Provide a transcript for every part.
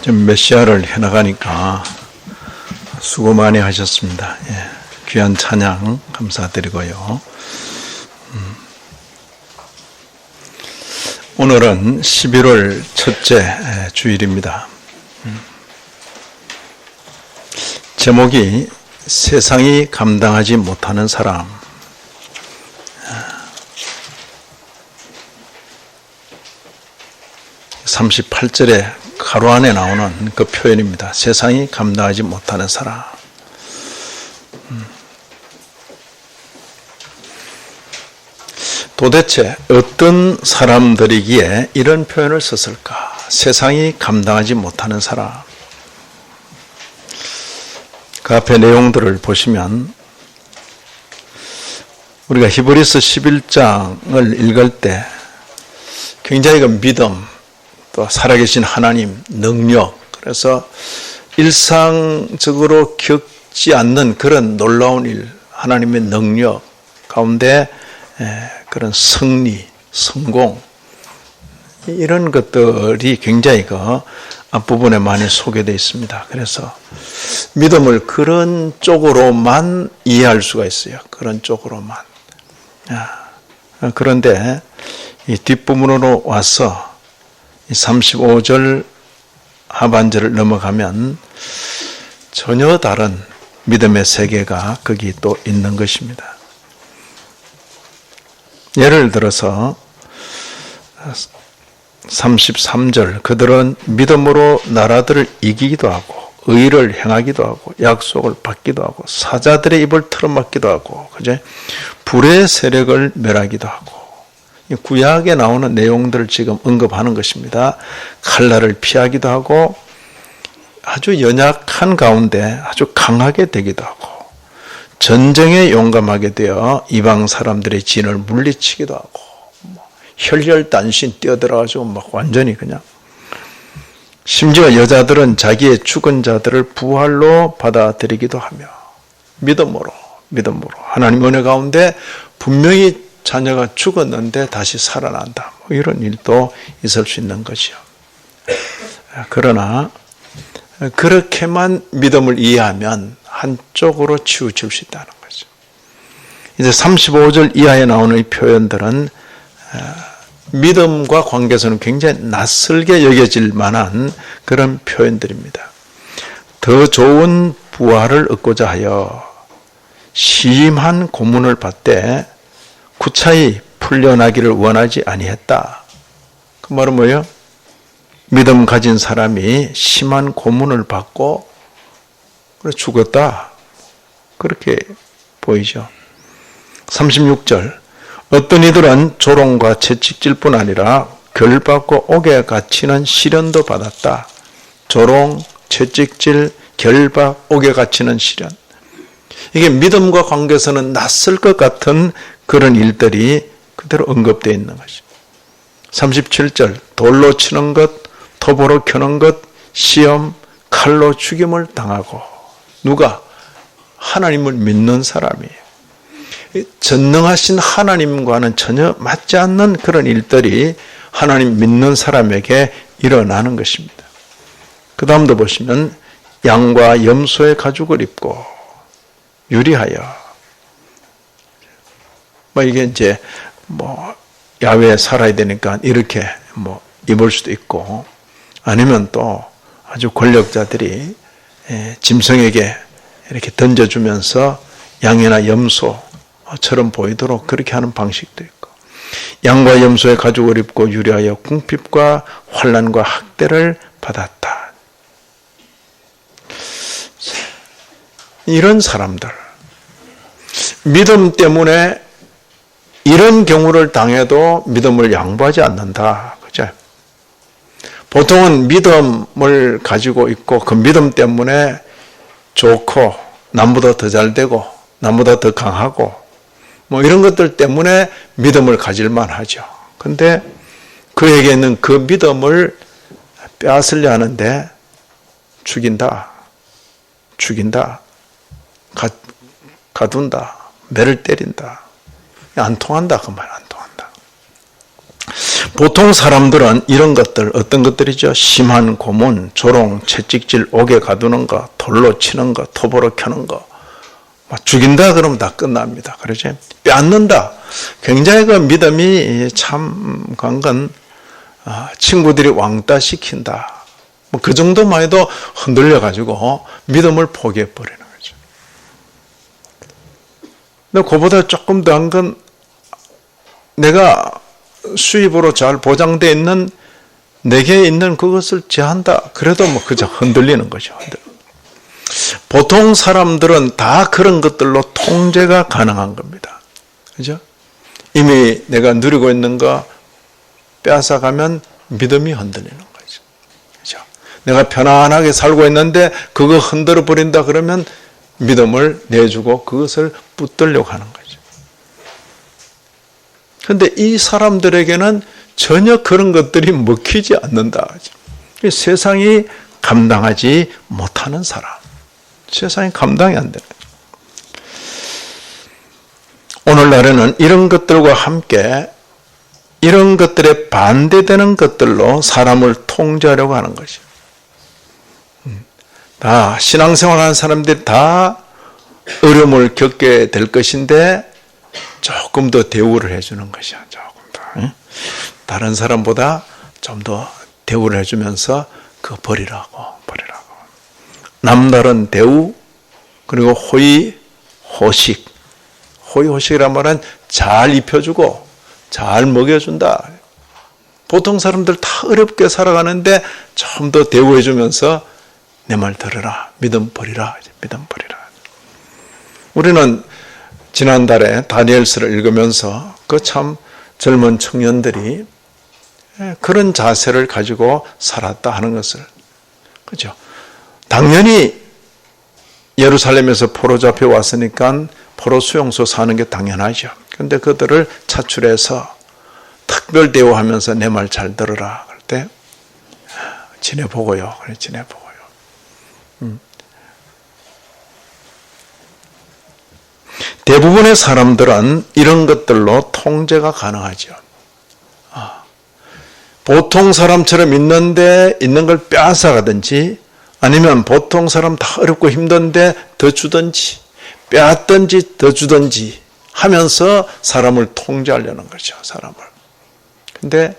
좀 메시아를 해나가니까 수고 많이 하셨습니다. 예, 귀한 찬양 감사드리고요. 오늘은 11월 첫째 주일입니다. 제목이 세상이 감당하지 못하는 사람. 38절에 가로 안에 나오는 그 표현입니다. 세상이 감당하지 못하는 사람. 도대체 어떤 사람들이기에 이런 표현을 썼을까? 세상이 감당하지 못하는 사람. 그 앞에 내용들을 보시면 우리가 히브리서 11장을 읽을 때 굉장히 그 믿음, 또 살아계신 하나님, 능력, 그래서 일상적으로 겪지 않는 그런 놀라운 일, 하나님의 능력 가운데 그런 승리, 성공, 이런 것들이 굉장히 그 앞부분에 많이 소개되어 있습니다. 그래서 믿음을 그런 쪽으로만 이해할 수가 있어요. 그런 쪽으로만. 그런데 이 뒷부분으로 와서 35절 하반절을 넘어가면 전혀 다른 믿음의 세계가 거기 또 있는 것입니다. 예를 들어서 33절, 그들은 믿음으로 나라들을 이기기도 하고 의를 행하기도 하고 약속을 받기도 하고 사자들의 입을 틀어막기도 하고 그죠? 불의 세력을 멸하기도 하고. 구약에 나오는 내용들을 지금 언급하는 것입니다. 칼날을 피하기도 하고 아주 연약한 가운데 아주 강하게 되기도 하고 전쟁에 용감하게 되어 이방 사람들의 진을 물리치기도 하고 혈혈단신 뛰어들어가지고 막 완전히 그냥 심지어 여자들은 자기의 죽은 자들을 부활로 받아들이기도 하며 믿음으로 하나님 은혜 가운데 분명히 자녀가 죽었는데 다시 살아난다. 이런 일도 있을 수 있는 거죠. 그러나 그렇게만 믿음을 이해하면 한쪽으로 치우칠 수 있다는 거죠. 이제 35절 이하에 나오는 이 표현들은 믿음과 관계에서는 굉장히 낯설게 여겨질 만한 그런 표현들입니다. 더 좋은 부활을 얻고자 하여 심한 고문을 받되 구차히 풀려나기를 원하지 아니했다. 그 말은 뭐예요? 믿음 가진 사람이 심한 고문을 받고 죽었다. 그렇게 보이죠. 36절, 어떤 이들은 조롱과 채찍질 뿐 아니라 결받고 옥에 갇히는 시련도 받았다. 조롱, 채찍질, 결박, 옥에 갇히는 시련. 이게 믿음과 관계에서는 낯설 것 같은 그런 일들이 그대로 언급되어 있는 것입니다. 37절, 돌로 치는 것, 톱으로 켜는 것, 시험, 칼로 죽임을 당하고. 누가? 하나님을 믿는 사람이에요. 전능하신 하나님과는 전혀 맞지 않는 그런 일들이 하나님 믿는 사람에게 일어나는 것입니다. 그 다음도 보시면 양과 염소의 가죽을 입고 유리하여 이게 이제 야외에 살아야 되니까 이렇게 입을 수도 있고 아니면 또 아주 권력자들이 짐승에게 이렇게 던져주면서 양이나 염소처럼 보이도록 그렇게 하는 방식도 있고 양과 염소의 가죽을 입고 유리하여 궁핍과 환난과 학대를 받았다. 이런 사람들 믿음 때문에 이런 경우를 당해도 믿음을 양보하지 않는다. 그죠? 보통은 믿음을 가지고 있고 그 믿음 때문에 좋고 남보다 더 잘 되고 남보다 더 강하고 이런 것들 때문에 믿음을 가질만 하죠. 근데 그에게는 그 믿음을 빼앗으려 하는데 죽인다. 가둔다. 매를 때린다. 안 통한다. 그 말 안 통한다. 보통 사람들은 이런 것들, 어떤 것들이죠? 심한 고문, 조롱, 채찍질, 옥에 가두는 거, 돌로 치는 거, 톱으로 켜는 거, 죽인다 그러면 다 끝납니다. 그러죠? 빼앗는다. 굉장히 그 믿음이 참 강건, 친구들이 왕따 시킨다. 그 정도만 해도 흔들려가지고 믿음을 포기해버리는 거죠. 근데 그보다 조금 더 한 건 내가 수입으로 잘 보장되어 있는 내게 있는 그것을 제한다. 그래도 그저 흔들리는 거죠. 보통 사람들은 다 그런 것들로 통제가 가능한 겁니다. 그죠? 이미 내가 누리고 있는 거 빼앗아가면 믿음이 흔들리는 거죠. 그죠? 내가 편안하게 살고 있는데 그거 흔들어 버린다 그러면 믿음을 내주고 그것을 붙들려고 하는 거죠. 그런데 이 사람들에게는 전혀 그런 것들이 먹히지 않는다. 세상이 감당하지 못하는 사람. 세상이 감당이 안 되는 거죠. 오늘날에는 이런 것들과 함께 이런 것들에 반대되는 것들로 사람을 통제하려고 하는 것이죠. 다 신앙생활하는 사람들이 다 어려움을 겪게 될 것인데 조금 더 대우를 해주는 것이야. 조금 더. 다른 사람보다 좀 더 대우를 해주면서 그거 버리라고. 남다른 대우, 그리고 호의, 호식. 호의, 호식이란 말은 잘 입혀주고 잘 먹여준다. 보통 사람들 다 어렵게 살아가는데 좀 더 대우해주면서 내 말 들으라. 믿음 버리라. 믿음 버리라. 우리는 지난달에 다니엘서를 읽으면서 그 참 젊은 청년들이 그런 자세를 가지고 살았다 하는 것을, 그죠? 당연히 예루살렘에서 포로 잡혀 왔으니까 포로 수용소 사는 게 당연하죠. 그런데 그들을 차출해서 특별 대우하면서 내 말 잘 들으라. 그럴 때 지내보고요. 그래, 지내보고요. 대부분의 사람들은 이런 것들로 통제가 가능하죠. 보통 사람처럼 있는 걸 빼앗아가든지, 아니면 보통 사람 다 어렵고 힘든데 더 주든지, 빼앗든지 더 주든지 하면서 사람을 통제하려는 거죠. 사람을. 근데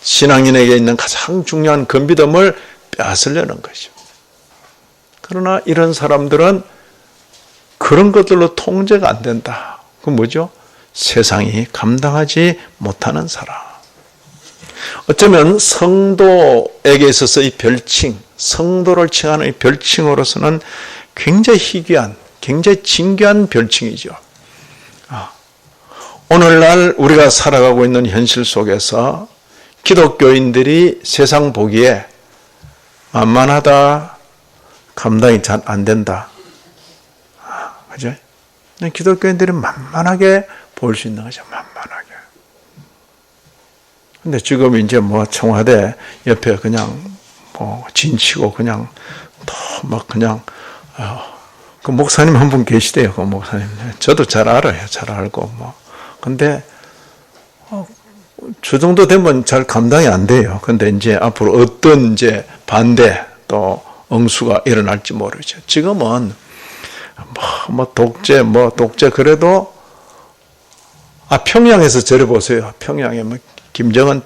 신앙인에게 있는 가장 중요한 그 믿음을 빼앗으려는 거죠. 그러나 이런 사람들은 그런 것들로 통제가 안 된다. 그건 뭐죠? 세상이 감당하지 못하는 사람. 어쩌면 성도에게 있어서 이 별칭, 성도를 칭하는 이 별칭으로서는 굉장히 희귀한, 굉장히 진귀한 별칭이죠. 오늘날 우리가 살아가고 있는 현실 속에서 기독교인들이 세상 보기에 만만하다, 감당이 잘 안 된다. 그죠? 기독교인들이 만만하게 볼 수 있는 거죠. 만만하게. 근데 지금 이제 청와대 옆에 그냥 진치고 그냥 그냥 그 목사님 한 분 계시대요. 그 목사님. 저도 잘 알아요. 잘 알고 근데 저 정도 되면 잘 감당이 안 돼요. 근데 이제 앞으로 어떤 이제 반대 또 응수가 일어날지 모르죠. 지금은 독재 그래도 평양에서 저래 보세요. 평양에 김정은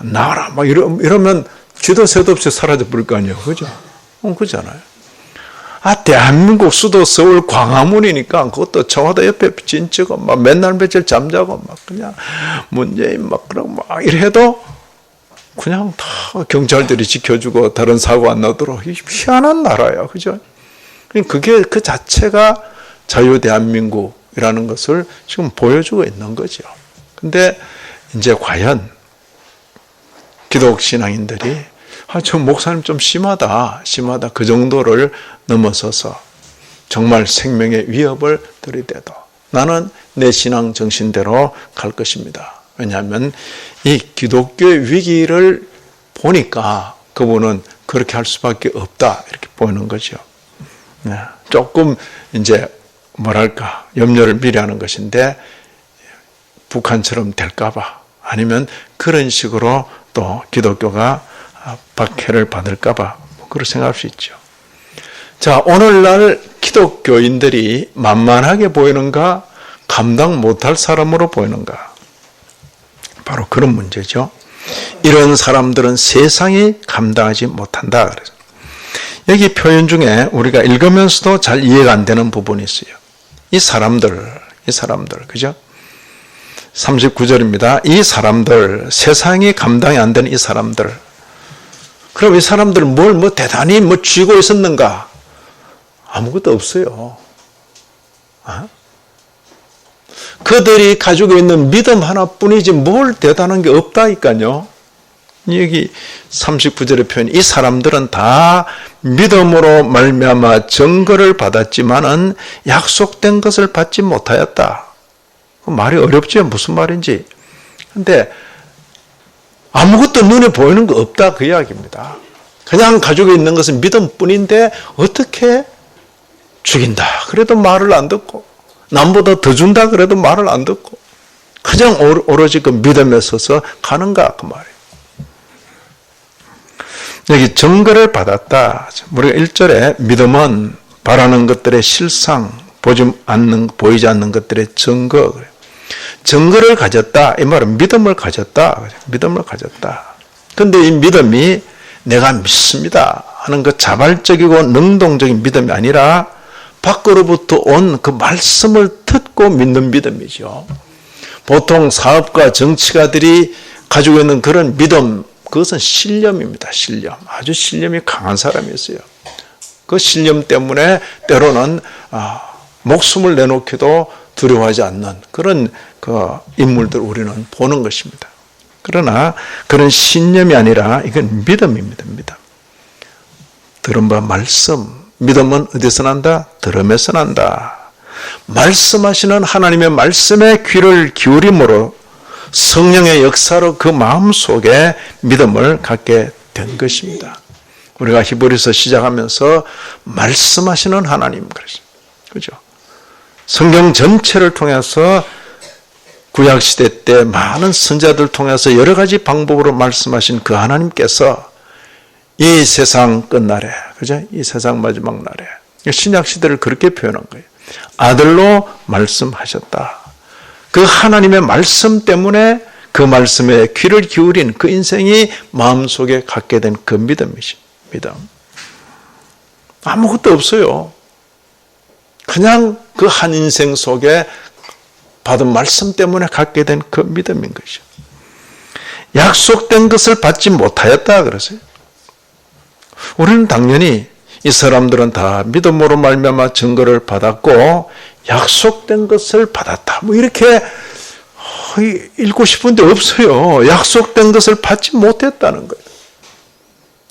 나와라 이러면 쥐도 새도 없이 사라져 버릴 거 아니에요. 그죠? 그잖아요. 대한민국 수도 서울 광화문이니까 그것도 청와대 옆에 진치고 맨날 며칠 잠자고 그냥 문재인 그러고 이래도 그냥 다 경찰들이 지켜주고 다른 사고 안 나도록 희한한 나라예요. 그죠? 그게 그 자체가 자유대한민국이라는 것을 지금 보여주고 있는 거죠. 근데 이제 과연 기독신앙인들이 저 목사님 좀 심하다. 그 정도를 넘어서서 정말 생명의 위협을 들이대도 나는 내 신앙 정신대로 갈 것입니다. 왜냐하면 이 기독교의 위기를 보니까 그분은 그렇게 할 수밖에 없다. 이렇게 보이는 거죠. 조금 이제 염려를 미리 하는 것인데 북한처럼 될까봐, 아니면 그런 식으로 또 기독교가 박해를 받을까봐 그렇게 생각할 수 있죠. 자, 오늘날 기독교인들이 만만하게 보이는가, 감당 못할 사람으로 보이는가? 바로 그런 문제죠. 이런 사람들은 세상이 감당하지 못한다. 그래서 여기 표현 중에 우리가 읽으면서도 잘 이해가 안 되는 부분이 있어요. 이 사람들, 그죠? 39절입니다. 이 사람들, 세상이 감당이 안 되는 이 사람들. 그럼 이 사람들은 대단히 쥐고 있었는가? 아무것도 없어요. 그들이 가지고 있는 믿음 하나뿐이지 뭘 대단한 게 없다니까요. 여기 39절의 표현, 이 사람들은 다 믿음으로 말미암아 증거를 받았지만은 약속된 것을 받지 못하였다. 말이 어렵죠? 무슨 말인지. 근데 아무것도 눈에 보이는 거 없다, 그 이야기입니다. 그냥 가지고 있는 것은 믿음뿐인데 어떻게 죽인다 그래도 말을 안 듣고, 남보다 더 준다 그래도 말을 안 듣고, 그냥 오로지 그 믿음에 서서 가는가, 그 말이에요. 여기 증거를 받았다. 우리가 1절에 믿음은 바라는 것들의 실상, 보이지 않는 것들의 증거. 증거를 가졌다. 이 말은 믿음을 가졌다. 믿음을 가졌다. 그런데 이 믿음이 내가 믿습니다 하는 그 자발적이고 능동적인 믿음이 아니라 밖으로부터 온 그 말씀을 듣고 믿는 믿음이죠. 보통 사업가, 정치가들이 가지고 있는 그런 믿음, 그것은 신념입니다. 신념. 아주 신념이 강한 사람이었어요. 그 신념 때문에 때로는 목숨을 내놓기도 두려워하지 않는 그런 그 인물들 우리는 보는 것입니다. 그러나 그런 신념이 아니라 이건 믿음입니다. 믿음. 들은 바 말씀. 믿음은 어디서 난다? 들음에서 난다. 말씀하시는 하나님의 말씀에 귀를 기울임으로 성령의 역사로 그 마음속에 믿음을 갖게 된 것입니다. 우리가 히브리서 시작하면서 말씀하시는 하나님, 그죠? 성경 전체를 통해서 구약시대 때 많은 선자들 통해서 여러 가지 방법으로 말씀하신 그 하나님께서 이 세상 끝날에, 그죠? 이 세상 마지막 날에 신약시대를 그렇게 표현한 거예요. 아들로 말씀하셨다. 그 하나님의 말씀 때문에 그 말씀에 귀를 기울인 그 인생이 마음속에 갖게 된 그 믿음이죠. 믿음. 아무것도 없어요. 그냥 그 한 인생 속에 받은 말씀 때문에 갖게 된 그 믿음인 것이죠. 약속된 것을 받지 못하였다 그러세요. 우리는 당연히 이 사람들은 다 믿음으로 말미암아 증거를 받았고 약속된 것을 받았다. 이렇게 읽고 싶은데 없어요. 약속된 것을 받지 못했다는 거예요.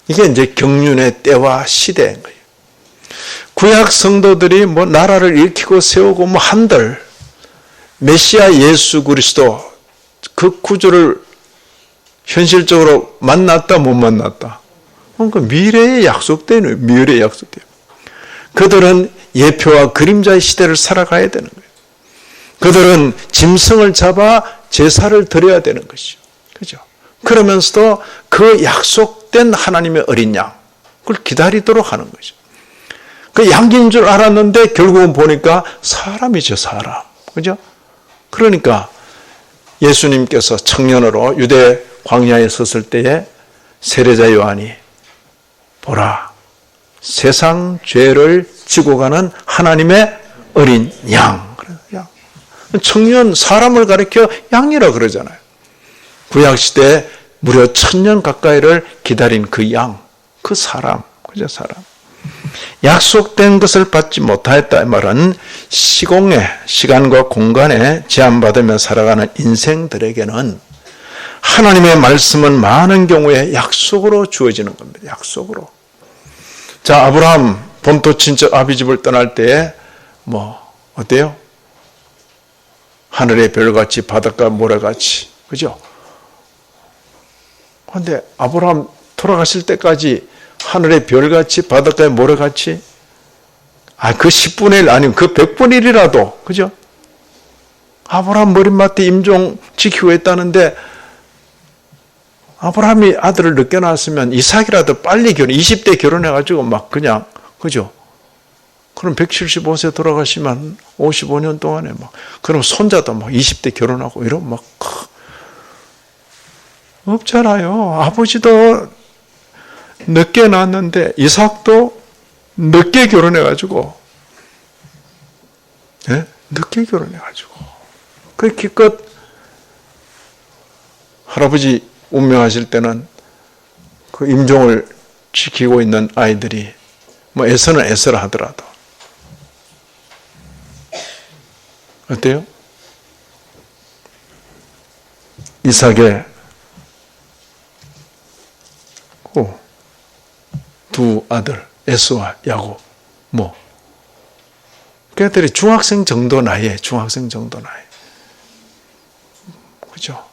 이게 이제 경륜의 때와 시대인 거예요. 구약 성도들이 나라를 일으키고 세우고 한들 메시아 예수 그리스도 그 구주를 현실적으로 만났다 못 만났다. 그러니까 미래에 약속되는 미래에 약속돼요. 그들은 예표와 그림자의 시대를 살아가야 되는 거예요. 그들은 짐승을 잡아 제사를 드려야 되는 것이죠. 그죠? 그러면서도 그 약속된 하나님의 어린 양, 그걸 기다리도록 하는 거죠. 그 양인 줄 알았는데 결국은 보니까 사람이죠, 사람. 그죠? 그러니까 예수님께서 청년으로 유대 광야에 섰을 때에 세례자 요한이 보라, 세상 죄를 지고 가는 하나님의 어린 양. 청년, 사람을 가리켜 양이라 그러잖아요. 구약시대에 무려 1000년 가까이를 기다린 그 양, 그 사람, 그죠, 사람. 약속된 것을 받지 못하였다 이 말은 시공에, 시간과 공간에 제한받으며 살아가는 인생들에게는 하나님의 말씀은 많은 경우에 약속으로 주어지는 겁니다. 약속으로. 자, 아브라함 본토 친척 아비집을 떠날 때에 어때요? 하늘의 별같이 바닷가 모래같이, 그죠? 그런데 아브라함 돌아가실 때까지 하늘의 별같이 바닷가의 모래같이, 그 10분의 1 아니면 그 100분의 1이라도, 그죠? 아브라함 머리맡에 임종 지키고 있다는데 아브라함이 아들을 늦게 낳았으면 이삭이라도 빨리 20대 결혼해가지고 막 그냥, 그죠? 그럼 175세 돌아가시면 55년 동안에 막, 그럼 손자도 막 20대 결혼하고 이러면 막, 없잖아요. 아버지도 늦게 낳았는데 이삭도 늦게 결혼해가지고, 예? 늦게 결혼해가지고. 그 기껏 할아버지 운명하실 때는 그 임종을 지키고 있는 아이들이 뭐 애서는 애서라 하더라도 어때요? 이삭의 두 아들 에서와 야곱 뭐 그들이 중학생 정도 나이에 그죠?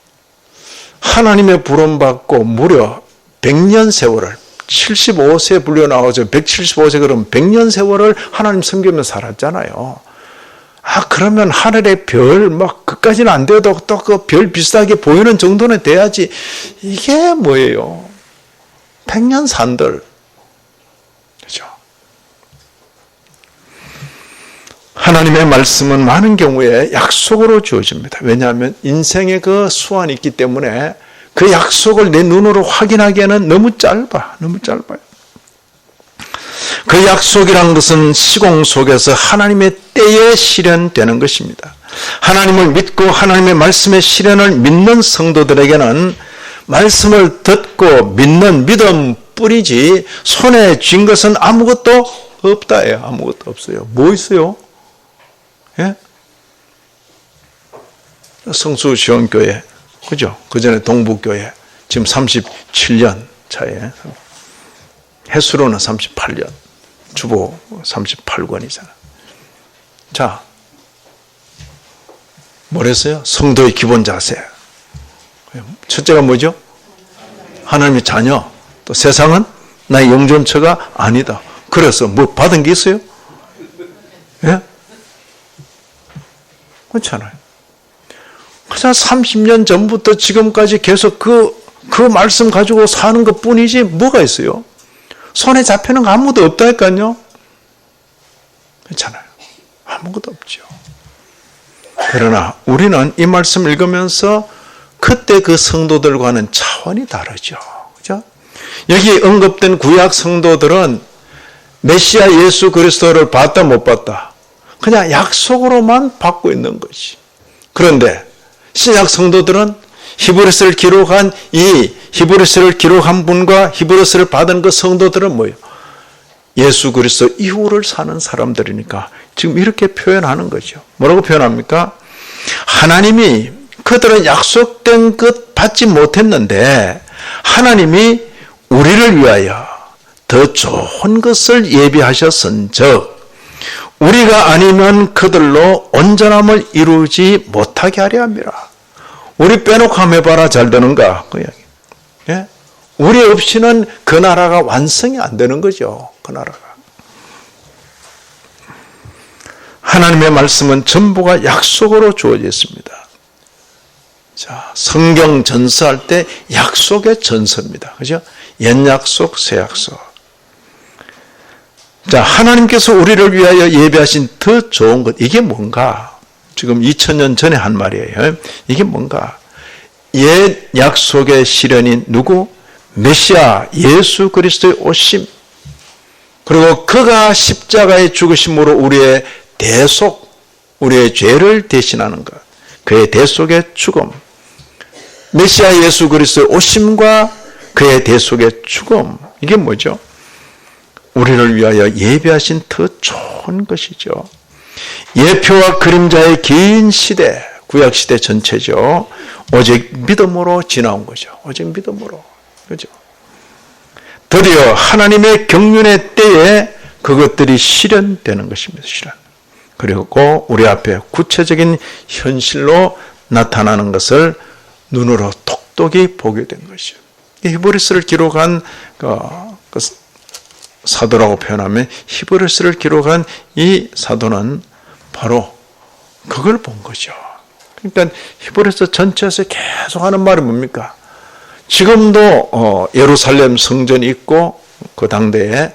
하나님의 부름받고 무려 100년 세월을 75세 불려 나와서 175세 그러면 100년 세월을 하나님 섬기며 살았잖아요. 그러면 하늘의 별 막 그까지는 안 돼도 또 그 별 비슷하게 보이는 정도는 돼야지. 이게 뭐예요? 100년 산들. 그죠? 하나님의 말씀은 많은 경우에 약속으로 주어집니다. 왜냐하면 인생의 그 수완이 있기 때문에 그 약속을 내 눈으로 확인하기에는 너무 짧아요. 그 약속이란 것은 시공 속에서 하나님의 때에 실현되는 것입니다. 하나님을 믿고 하나님의 말씀의 실현을 믿는 성도들에게는 말씀을 듣고 믿는 믿음 뿐이지 손에 쥔 것은 아무것도 없다예요. 아무것도 없어요. 뭐 있어요? 예? 성수시원교회, 그죠? 그 전에 동북교회, 지금 37년 차에, 횟수로는 38년, 주보 38권이잖아. 자, 뭐랬어요? 성도의 기본 자세. 첫째가 뭐죠? 하나님의 자녀. 또 세상은 나의 영존처가 아니다. 그래서 뭐 받은 게 있어요? 예? 그렇잖아요. 그냥 30년 전부터 지금까지 계속 그 말씀 가지고 사는 것 뿐이지 뭐가 있어요? 손에 잡히는 거 아무것도 없다니까요. 그렇잖아요. 아무것도 없죠. 그러나 우리는 이 말씀 읽으면서 그때 그 성도들과는 차원이 다르죠. 그죠? 여기 언급된 구약 성도들은 메시아 예수 그리스도를 봤다 못 봤다. 그냥 약속으로만 받고 있는 것이. 그런데 신약 성도들은 히브리서를 기록한 히브리서를 기록한 분과 히브리서를 받은 그 성도들은 뭐예요? 예수 그리스도 이후를 사는 사람들이니까 지금 이렇게 표현하는 거죠. 뭐라고 표현합니까? 하나님이 그들은 약속된 것 받지 못했는데 하나님이 우리를 위하여 더 좋은 것을 예비하셨은즉 우리가 아니면 그들로 온전함을 이루지 못하게 하려 함이라. 우리 빼놓고 한번 해봐라 잘 되는가? 그 이야기. 예? 우리 없이는 그 나라가 완성이 안 되는 거죠. 그 나라가. 하나님의 말씀은 전부가 약속으로 주어져 있습니다. 자, 성경 전서할 때 약속의 전서입니다. 그죠? 옛 약속, 새 약속. 자, 하나님께서 우리를 위하여 예비하신 더 좋은 것, 이게 뭔가? 지금 2000년 전에 한 말이에요. 이게 뭔가? 옛 약속의 실현인 누구? 메시아 예수 그리스도의 오심. 그리고 그가 십자가의 죽으심으로 우리의 대속, 우리의 죄를 대신하는 것. 그의 대속의 죽음. 메시아 예수 그리스도의 오심과 그의 대속의 죽음. 이게 뭐죠? 우리를 위하여 예비하신 더 좋은 것이죠. 예표와 그림자의 긴 시대, 구약시대 전체죠. 오직 믿음으로 지나온 거죠. 오직 믿음으로. 그죠? 드디어 하나님의 경륜의 때에 그것들이 실현되는 것입니다. 실현. 그리고 우리 앞에 구체적인 현실로 나타나는 것을 눈으로 똑똑히 보게 된 것이죠. 히브리서를 기록한 그 사도라고 표현하면 히브리서를 기록한 이 사도는 바로 그걸 본 거죠. 그러니까 히브리서 전체에서 계속 하는 말이 뭡니까? 지금도 예루살렘 성전이 있고 그 당대에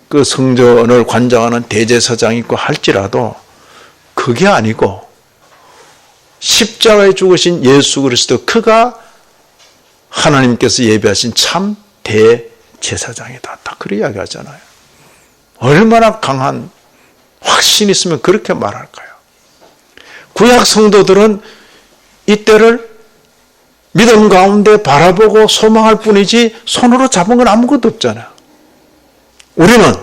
그 성전을 관장하는 대제사장이 있고 할지라도 그게 아니고 십자가에 죽으신 예수 그리스도 그가 하나님께서 예비하신 참 대제사장이다. 딱 그렇게 이야기하잖아요. 얼마나 강한 확신이 있으면 그렇게 말할까요? 구약 성도들은 이때를 믿음 가운데 바라보고 소망할 뿐이지 손으로 잡은 건 아무것도 없잖아요. 우리는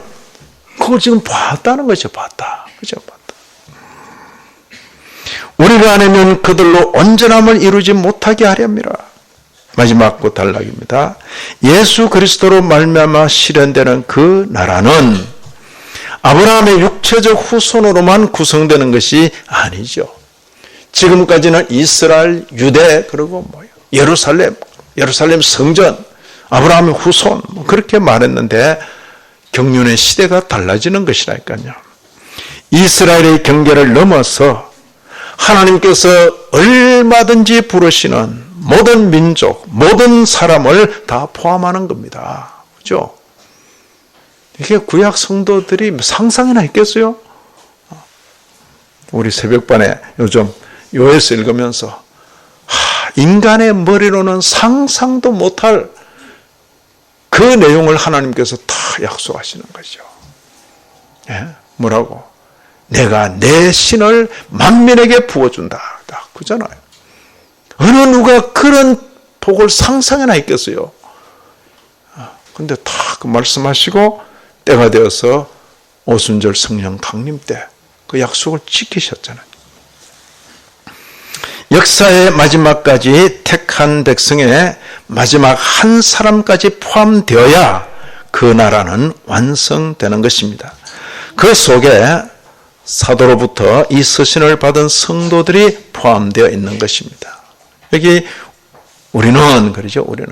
그걸 지금 봤다는 것이죠. 봤다. 그죠? 봤다. 우리가 아니면 그들로 온전함을 이루지 못하게 하렵니다. 마지막 그 단락입니다. 예수 그리스도로 말미암아 실현되는 그 나라는 아브라함의 육체적 후손으로만 구성되는 것이 아니죠. 지금까지는 이스라엘, 유대, 그리고 예루살렘 성전, 아브라함의 후손 그렇게 말했는데 경륜의 시대가 달라지는 것이라니까요. 이스라엘의 경계를 넘어서 하나님께서 얼마든지 부르시는 모든 민족, 모든 사람을 다 포함하는 겁니다. 그죠? 이게 구약 성도들이 상상이나 했겠어요? 우리 새벽반에 요즘 요에서 읽으면서 인간의 머리로는 상상도 못할 그 내용을 하나님께서 다 약속하시는 거죠. 예? 뭐라고? 내가 내 신을 만민에게 부어준다. 그잖아요. 어느 누가 그런 복을 상상이나 했겠어요? 근데 다 그 말씀하시고 때가 되어서 오순절 성령 강림 때 그 약속을 지키셨잖아요. 역사의 마지막까지 택한 백성의 마지막 한 사람까지 포함되어야 그 나라는 완성되는 것입니다. 그 속에 사도로부터 이 서신을 받은 성도들이 포함되어 있는 것입니다. 여기 우리는 그러죠. 우리는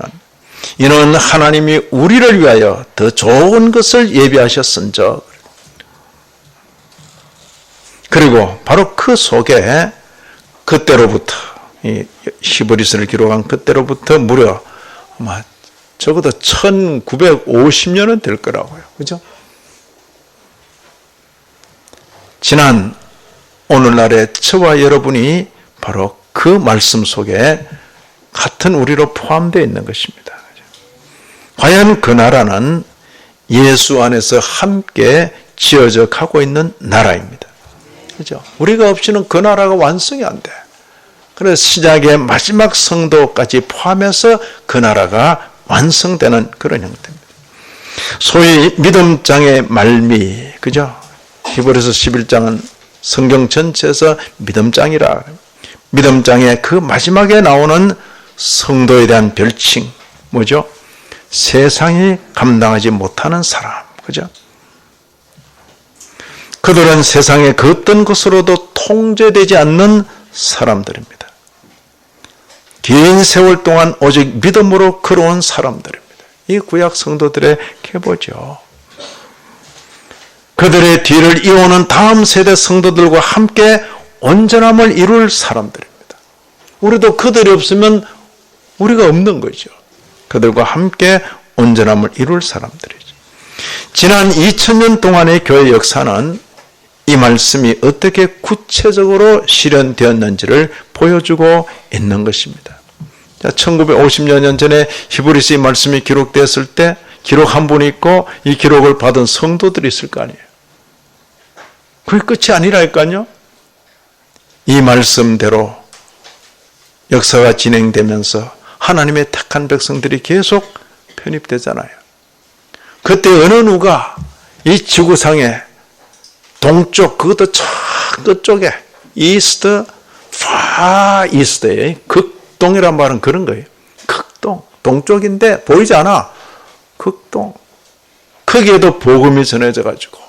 이는 하나님이 우리를 위하여 더 좋은 것을 예비하셨은즉 그리고 바로 그 속에 그때로부터 이 히브리서를 기록한 그때로부터 무려 아마 적어도 1950년은 될 거라고요. 그죠? 지난 오늘날의 저와 여러분이 바로 그 말씀 속에 같은 우리로 포함되어 있는 것입니다. 과연 그 나라는 예수 안에서 함께 지어져 가고 있는 나라입니다. 그죠? 우리가 없이는 그 나라가 완성이 안 돼. 그래서 시작의 마지막 성도까지 포함해서 그 나라가 완성되는 그런 형태입니다. 소위 믿음장의 말미, 그죠? 히브리서 11장은 성경 전체에서 믿음장이라. 믿음장의 그 마지막에 나오는 성도에 대한 별칭, 뭐죠? 세상이 감당하지 못하는 사람, 그죠? 그들은 세상의 그 어떤 것으로도 통제되지 않는 사람들입니다. 긴 세월 동안 오직 믿음으로 걸어온 사람들입니다. 이 구약 성도들의 계보죠. 그들의 뒤를 이어오는 다음 세대 성도들과 함께 온전함을 이룰 사람들입니다. 우리도 그들이 없으면 우리가 없는 거죠. 그들과 함께 온전함을 이룰 사람들이죠. 지난 2000년 동안의 교회 역사는 이 말씀이 어떻게 구체적으로 실현되었는지를 보여주고 있는 것입니다. 1950여 년 전에 히브리서 이 말씀이 기록되었을 때 기록 한 분이 있고 이 기록을 받은 성도들이 있을 거 아니에요. 그게 끝이 아니라니까요. 이 말씀대로 역사가 진행되면서 하나님의 택한 백성들이 계속 편입되잖아요. 그때 어느 누가 이 지구상에 동쪽, 그것도 저 끝쪽에 이스트, 파 이스트에 극동이란 말은 그런 거예요. 극동, 동쪽인데 보이지 않아. 극동. 거기에도 복음이 전해져 가지고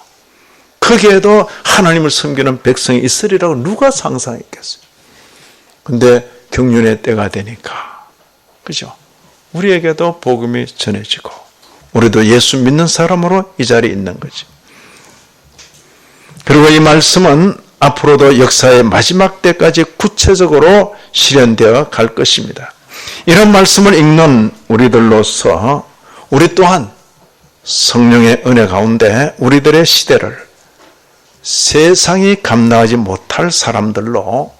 거기에도 하나님을 섬기는 백성이 있으리라고 누가 상상했겠어요. 근데 경륜의 때가 되니까, 그죠? 우리에게도 복음이 전해지고 우리도 예수 믿는 사람으로 이 자리에 있는 거죠. 그리고 이 말씀은 앞으로도 역사의 마지막 때까지 구체적으로 실현되어 갈 것입니다. 이런 말씀을 읽는 우리들로서 우리 또한 성령의 은혜 가운데 우리들의 시대를 세상이 감당하지 못할 사람들로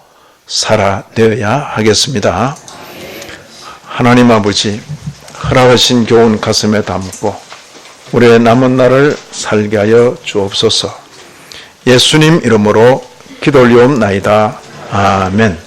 살아내어야 하겠습니다. 하나님 아버지, 허락하신 교훈 가슴에 담고 우리의 남은 날을 살게 하여 주옵소서. 예수님 이름으로 기도 올리옵나이다. 아멘.